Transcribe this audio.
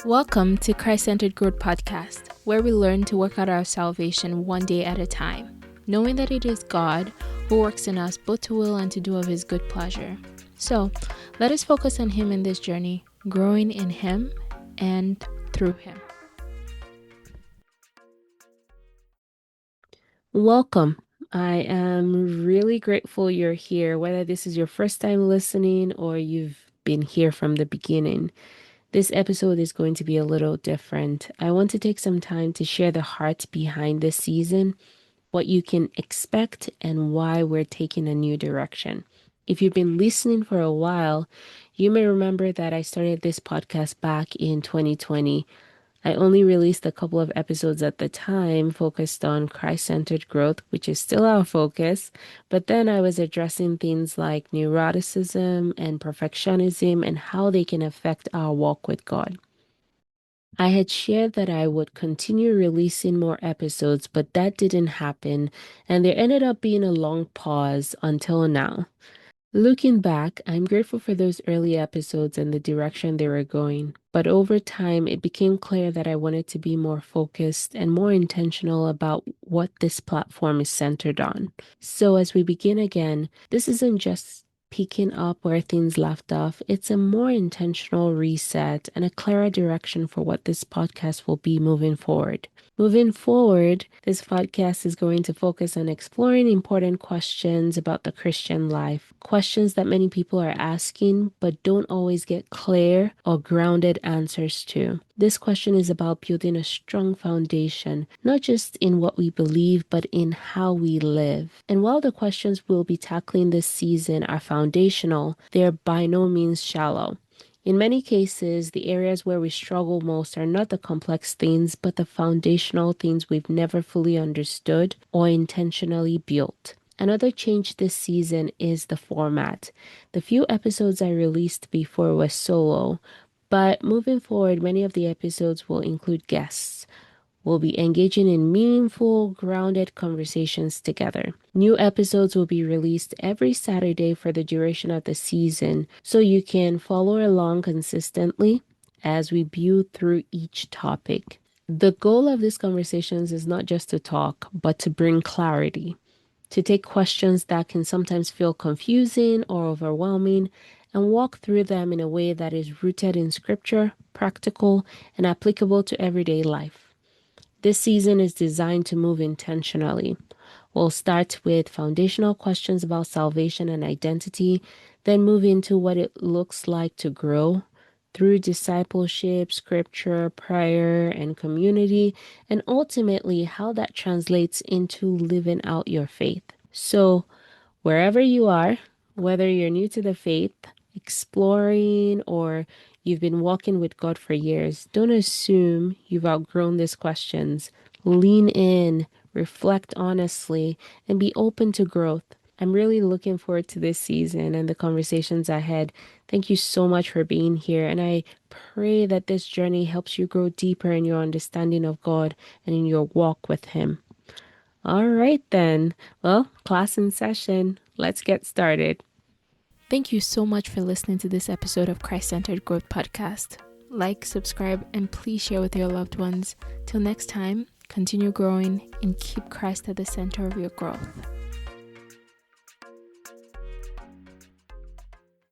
Welcome to Christ-Centered Growth Podcast, where we learn to work out our salvation one day at a time, knowing that it is God who works in us both to will and to do of His good pleasure. So, let us focus on Him in this journey, growing in Him and through Him. Welcome. I am really grateful you're here, whether this is your first time listening or you've been here from the beginning. This episode is going to be a little different. I want to take some time to share the heart behind this season, what you can expect, and why we're taking a new direction. If you've been listening for a while, you may remember that I started this podcast back in 2020. I only released a couple of episodes at the time focused on Christ-centered growth, which is still our focus, but then I was addressing things like neuroticism and perfectionism and how they can affect our walk with God. I had shared that I would continue releasing more episodes, but that didn't happen, and there ended up being a long pause until now. Looking back, I'm grateful for those early episodes and the direction they were going, but over time, it became clear that I wanted to be more focused and more intentional about what this platform is centered on. So as we begin again, this isn't just picking up where things left off, it's a more intentional reset and a clearer direction for what this podcast will be moving forward. Moving forward, this podcast is going to focus on exploring important questions about the Christian life, questions that many people are asking but don't always get clear or grounded answers to. This question is about building a strong foundation, not just in what we believe, but in how we live. And while the questions we'll be tackling this season are foundational, they're by no means shallow. In many cases, the areas where we struggle most are not the complex things, but the foundational things we've never fully understood or intentionally built. Another change this season is the format. The few episodes I released before were solo, but moving forward, many of the episodes will include guests. We'll be engaging in meaningful, grounded conversations together. New episodes will be released every Saturday for the duration of the season, so you can follow along consistently as we build through each topic. The goal of these conversations is not just to talk, but to bring clarity, to take questions that can sometimes feel confusing or overwhelming and walk through them in a way that is rooted in scripture, practical, and applicable to everyday life. This season is designed to move intentionally. We'll start with foundational questions about salvation and identity, then move into what it looks like to grow through discipleship, scripture, prayer, and community, and ultimately how that translates into living out your faith. So, wherever you are, whether you're new to the faith, exploring, or you've been walking with God for years, don't assume you've outgrown these questions. Lean in, reflect honestly, and be open to growth. I'm really looking forward to this season and the conversations ahead. Thank you so much for being here, and I pray that this journey helps you grow deeper in your understanding of God and in your walk with Him. All right, then. Well, class in session. Let's get started. Thank you so much for listening to this episode of Christ-Centered Growth Podcast. Like, subscribe, and please share with your loved ones. Till next time, continue growing and keep Christ at the center of your growth.